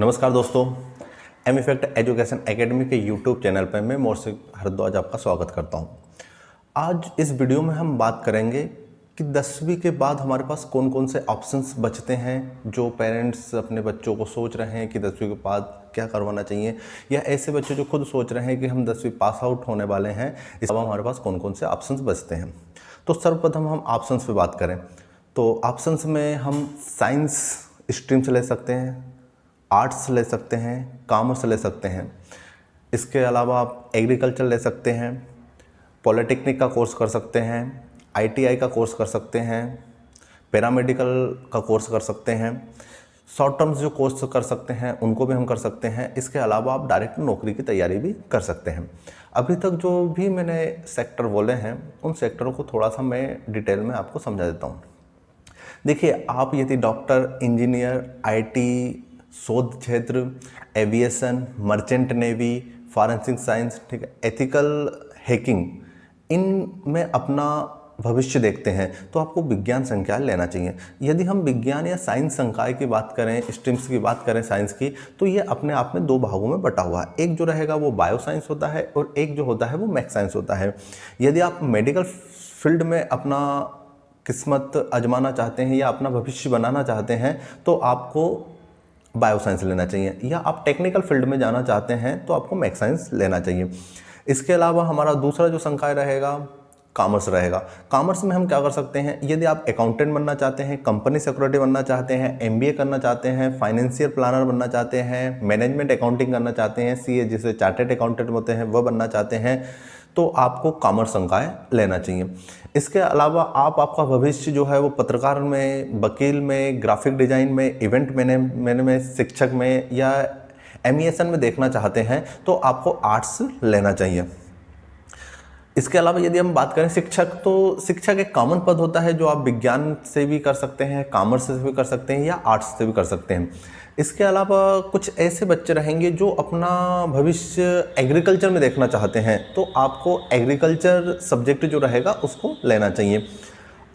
नमस्कार दोस्तों, M effect education academy के यूट्यूब चैनल पर मैं मोर्शिद भारद्वाज आपका स्वागत करता हूं। आज इस वीडियो में हम बात करेंगे कि 10वीं के बाद हमारे पास कौन कौन से ऑप्शंस बचते हैं। जो पेरेंट्स अपने बच्चों को सोच रहे हैं कि 10वीं के बाद क्या करवाना चाहिए, या ऐसे बच्चे जो खुद सोच रहे हैं कि हम 10वीं पास आउट होने वाले हैं, इस अब हमारे पास कौन कौन से ऑप्शंस बचते हैं। तो सर्वप्रथम हम ऑप्शंस पे बात करें तो ऑप्शंस में हम साइंस स्ट्रीम से ले सकते हैं, आर्ट्स ले सकते हैं, कॉमर्स ले सकते हैं। इसके अलावा आप एग्रीकल्चर ले सकते हैं, पॉलिटेक्निक का कोर्स कर सकते हैं, आईटीआई का कोर्स कर सकते हैं, पैरामेडिकल का कोर्स कर सकते हैं। शॉर्ट टर्म्स जो कोर्स कर सकते हैं उनको भी हम कर सकते हैं। इसके अलावा आप डायरेक्ट नौकरी की तैयारी भी कर सकते हैं। अभी तक जो भी मैंने सेक्टर बोले हैं उन सेक्टरों को थोड़ा सा मैं डिटेल में आपको समझा देता हूँ। देखिए, आप यदि डॉक्टर, इंजीनियर, आईटी, शोध क्षेत्र, aviation, merchant navy, forensic science, ठीक है, एथिकल हैकिंग, इन में अपना भविष्य देखते हैं तो आपको विज्ञान संकाय लेना चाहिए। यदि हम विज्ञान या साइंस संकाय की बात करें, स्ट्रीम्स की बात करें साइंस की, तो ये अपने आप में दो भागों में बटा हुआ है। एक जो रहेगा वो बायो साइंस होता है और एक जो होता है वो मैथ साइंस होता है। यदि आप मेडिकल फील्ड में अपना किस्मत आजमाना चाहते हैं या अपना भविष्य बनाना चाहते हैं तो आपको बायो साइंस लेना चाहिए, या आप टेक्निकल फील्ड में जाना चाहते हैं तो आपको मैथ साइंस लेना चाहिए। इसके अलावा हमारा दूसरा जो संकाय रहेगा कॉमर्स रहेगा। कॉमर्स में हम क्या कर सकते हैं, यदि आप अकाउंटेंट बनना चाहते हैं, कंपनी सेक्रेटरी बनना चाहते हैं, एमबीए करना चाहते हैं, फाइनेंशियल प्लानर बनना चाहते हैं, मैनेजमेंट अकाउंटिंग करना चाहते हैं, सीए जिसे चार्टर्ड अकाउंटेंट होते हैं वह बनना चाहते हैं, तो आपको कॉमर्स संकाय लेना चाहिए। इसके अलावा आप आपका भविष्य जो है वो पत्रकार में, वकील में, ग्राफिक डिजाइन में, इवेंट मैनेजमेंट में, शिक्षक में या एमिएशन में देखना चाहते हैं तो आपको आर्ट्स लेना चाहिए। इसके अलावा यदि हम बात करें शिक्षक, तो शिक्षक एक कॉमन पद होता है जो आप विज्ञान से भी कर सकते हैं, कॉमर्स से भी कर सकते हैं या आर्ट्स से भी कर सकते हैं। इसके अलावा कुछ ऐसे बच्चे रहेंगे जो अपना भविष्य एग्रीकल्चर में देखना चाहते हैं तो आपको एग्रीकल्चर सब्जेक्ट जो रहेगा उसको लेना चाहिए।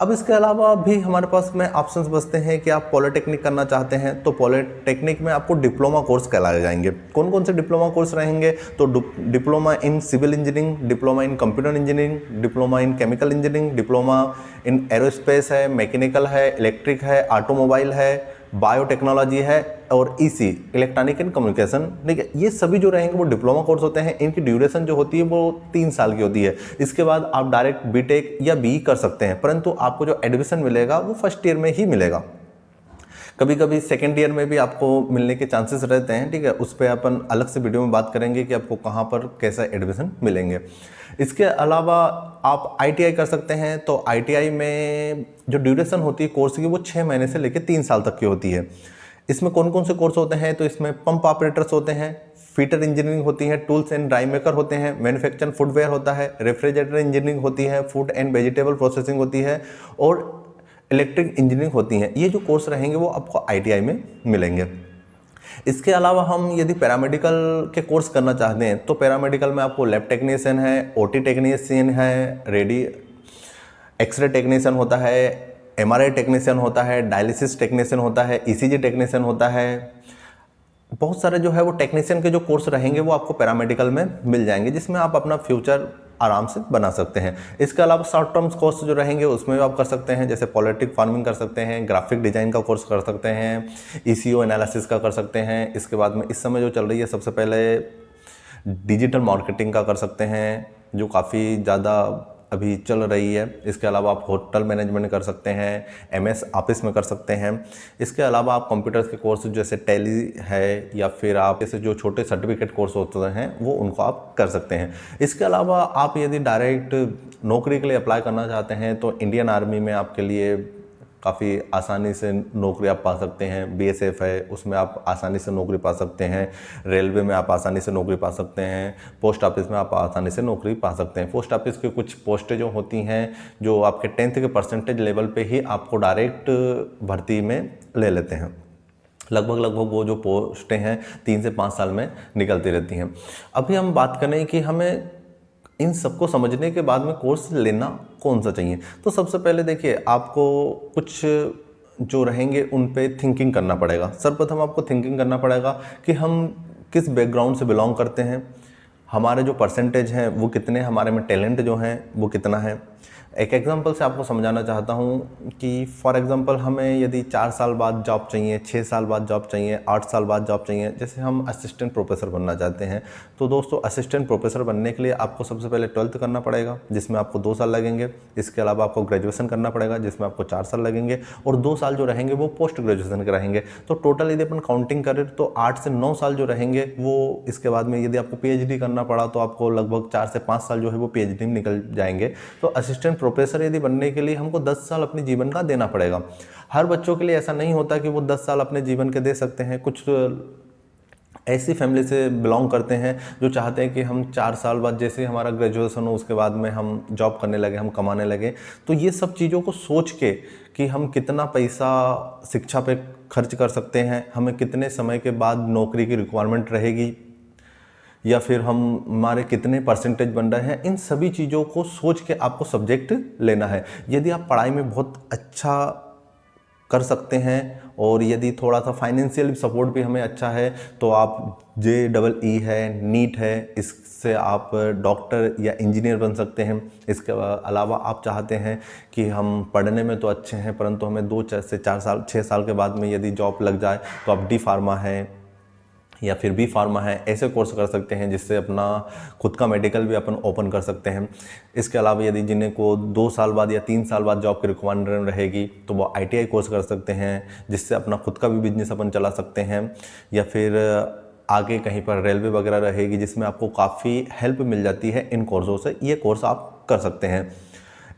अब इसके अलावा भी हमारे पास में ऑप्शंस बचते हैं कि आप पॉलिटेक्निक करना चाहते हैं तो पॉलिटेक्निक में आपको डिप्लोमा कोर्स कहलाए जाएंगे। कौन कौन से डिप्लोमा कोर्स रहेंगे, तो diploma in civil engineering, diploma in computer engineering, diploma in chemical engineering, diploma in aerospace है, मैकेनिकल है, इलेक्ट्रिक है, ऑटोमोबाइल है, बायोटेक्नोलॉजी है और ईसी इलेक्ट्रॉनिक एंड कम्युनिकेशन, ठीक है। ये सभी जो रहेंगे वो डिप्लोमा कोर्स होते हैं। इनकी ड्यूरेशन जो होती है वो 3 साल की होती है। इसके बाद आप डायरेक्ट बीटेक या बीई कर सकते हैं, परंतु आपको जो एडमिशन मिलेगा वो फर्स्ट ईयर में ही मिलेगा। कभी कभी सेकेंड ईयर में भी आपको मिलने के चांसेस रहते हैं, ठीक है। उस पर अपन अलग से वीडियो में बात करेंगे कि आपको कहाँ पर कैसा एडमिशन मिलेंगे। इसके अलावा आप आईटीआई कर सकते हैं, तो आईटीआई में जो ड्यूरेशन होती है कोर्स की वो 6 महीने से लेकर 3 साल तक की होती है। इसमें कौन कौन से कोर्स होते हैं, तो इसमें पंप ऑपरेटर्स होते हैं, फीटर इंजीनियरिंग होती है, टूल्स एंड ड्राई मेकर होते हैं, मैन्युफैक्चर फुटवेयर होता है, रेफ्रिजरेटर इंजीनियरिंग होती है, फूड एंड वेजिटेबल प्रोसेसिंग होती है और इलेक्ट्रिक इंजीनियरिंग होती हैं। ये जो कोर्स रहेंगे वो आपको आईटीआई में मिलेंगे। इसके अलावा हम यदि पैरामेडिकल के कोर्स करना चाहते हैं तो पैरामेडिकल में आपको लैब टेक्नीशियन है, ओटी टेक्नीशियन है, रेडी एक्सरे टेक्नीशियन होता है, एमआरआई टेक्नीशियन होता है, डायलिसिस टेक्नीशियन होता है, ईसीजी टेक्नीशियन होता है। बहुत सारे जो है वो टेक्नीशियन के जो कोर्स रहेंगे वो आपको पैरामेडिकल में मिल जाएंगे, जिसमें आप अपना फ्यूचर आराम से बना सकते हैं। इसके अलावा शॉर्ट टर्म्स कोर्स जो रहेंगे उसमें भी आप कर सकते हैं, जैसे पॉलिटिक फार्मिंग कर सकते हैं, ग्राफिक डिजाइन का कोर्स कर सकते हैं, ईसीओ एनालिसिस का कर सकते हैं। इसके बाद में इस समय जो चल रही है सबसे पहले डिजिटल मार्केटिंग का कर सकते हैं, जो काफ़ी ज़्यादा अभी चल रही है। इसके अलावा आप होटल मैनेजमेंट कर सकते हैं, एमएस ऑफिस में कर सकते हैं। इसके अलावा आप कंप्यूटर्स के कोर्स जैसे टैली है या फिर आप जैसे जो छोटे सर्टिफिकेट कोर्स होते हैं वो उनको आप कर सकते हैं। इसके अलावा आप यदि डायरेक्ट नौकरी के लिए अप्लाई करना चाहते हैं तो इंडियन आर्मी में आपके लिए काफ़ी आसानी से नौकरी आप पा सकते हैं। बीएसएफ है, उसमें आप आसानी से नौकरी पा सकते हैं। रेलवे में आप आसानी से नौकरी पा सकते हैं। पोस्ट ऑफिस में आप आसानी से नौकरी पा सकते हैं। पोस्ट ऑफिस की कुछ पोस्टें जो होती हैं जो आपके 10th के परसेंटेज लेवल पे ही आपको डायरेक्ट भर्ती में ले लेते हैं। लगभग वो जो पोस्टें हैं 3 से 5 साल में निकलती रहती हैं। अभी हम बात करें कि हमें इन सबको समझने के बाद में कोर्स लेना कौन सा चाहिए, तो सबसे पहले देखिए आपको कुछ जो रहेंगे उन पे थिंकिंग करना पड़ेगा। सर्वप्रथम आपको थिंकिंग करना पड़ेगा कि हम किस बैकग्राउंड से बिलोंग करते हैं, हमारे जो परसेंटेज हैं वो कितने, हमारे में टैलेंट जो हैं वो कितना है। एक एग्जांपल से आपको समझाना चाहता हूँ कि फॉर एग्जांपल हमें यदि 4 साल बाद जॉब चाहिए, 6 साल बाद जॉब चाहिए, 8 साल बाद जॉब चाहिए, जैसे हम असिस्टेंट प्रोफेसर बनना चाहते हैं, तो दोस्तों असिस्टेंट प्रोफेसर बनने के लिए आपको सबसे पहले 12th करना पड़ेगा जिसमें आपको 2 साल लगेंगे। इसके अलावा आपको ग्रेजुएशन करना पड़ेगा जिसमें आपको 4 साल लगेंगे, और 2 साल जो रहेंगे वो पोस्ट ग्रेजुएशन के रहेंगे। तो टोटल यदि अपन काउंटिंग करें तो 8 से 9 साल जो रहेंगे वो, इसके बाद में यदि आपको पीएचडी करना पड़ा तो आपको लगभग 4 से 5 साल जो है वो पीएचडी में निकल जाएंगे। तो असिस्टेंट प्रोफेसर यदि बनने के लिए हमको 10 साल अपने जीवन का देना पड़ेगा। हर बच्चों के लिए ऐसा नहीं होता कि वो 10 साल अपने जीवन के दे सकते हैं। कुछ ऐसी फैमिली से बिलोंग करते हैं जो चाहते हैं कि हम 4 साल बाद जैसे हमारा ग्रेजुएशन हो उसके बाद में हम जॉब करने लगे, हम कमाने लगे। तो ये सब चीज़ों को सोच के कि हम कितना पैसा शिक्षा पे खर्च कर सकते हैं, हमें कितने समय के बाद नौकरी की रिक्वायरमेंट रहेगी, या फिर हमारे कितने परसेंटेज बन रहे हैं, इन सभी चीज़ों को सोच के आपको सब्जेक्ट लेना है। यदि आप पढ़ाई में बहुत अच्छा कर सकते हैं और यदि थोड़ा सा फाइनेंशियल सपोर्ट भी हमें अच्छा है तो आप JEE है, नीट है, इससे आप डॉक्टर या इंजीनियर बन सकते हैं। इसके अलावा आप चाहते हैं कि हम पढ़ने में तो अच्छे हैं परंतु हमें 2 से 4 साल 6 साल के बाद में यदि जॉब लग जाए तो आप D फार्मा है या फिर B फार्मा है, ऐसे कोर्स कर सकते हैं जिससे अपना खुद का मेडिकल भी अपन ओपन कर सकते हैं। इसके अलावा यदि जिन्हें को 2 साल बाद या 3 साल बाद जॉब की रिक्वायरमेंट रहेगी तो वो ITI कोर्स कर सकते हैं जिससे अपना खुद का भी बिजनेस अपन चला सकते हैं, या फिर आगे कहीं पर रेलवे वगैरह रहेगी जिसमें आपको काफ़ी हेल्प मिल जाती है इन कोर्सों से, ये कोर्स आप कर सकते हैं।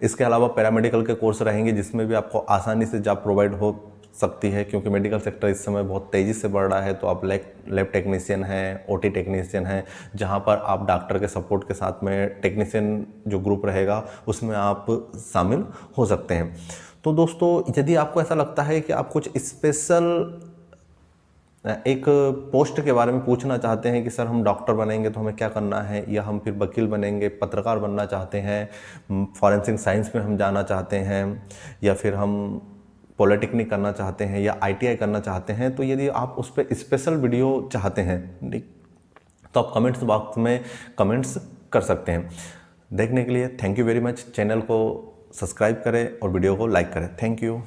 इसके अलावा पैरामेडिकल के कोर्स रहेंगे जिसमें भी आपको आसानी से जॉब प्रोवाइड हो सकती है, क्योंकि मेडिकल सेक्टर इस समय बहुत तेज़ी से बढ़ रहा है। तो आप लैब टेक्नीशियन हैं, OT टेक्नीशियन हैं, जहां पर आप डॉक्टर के सपोर्ट के साथ में टेक्नीशियन जो ग्रुप रहेगा उसमें आप शामिल हो सकते हैं। तो दोस्तों यदि आपको ऐसा लगता है कि आप कुछ स्पेशल एक पोस्ट के बारे में पूछना चाहते हैं कि सर हम डॉक्टर बनेंगे तो हमें क्या करना है, या हम फिर वकील बनेंगे, पत्रकार बनना चाहते हैं, फॉरेंसिक साइंस में हम जाना चाहते हैं, या फिर हम पॉलिटेक्निक करना चाहते हैं या ITI करना चाहते हैं, तो यदि आप उस पर स्पेशल वीडियो चाहते हैं तो आप कमेंट्स बॉक्स में कमेंट्स कर सकते हैं। देखने के लिए thank you very much. Channel को सब्सक्राइब करें और वीडियो को लाइक करें। Thank you.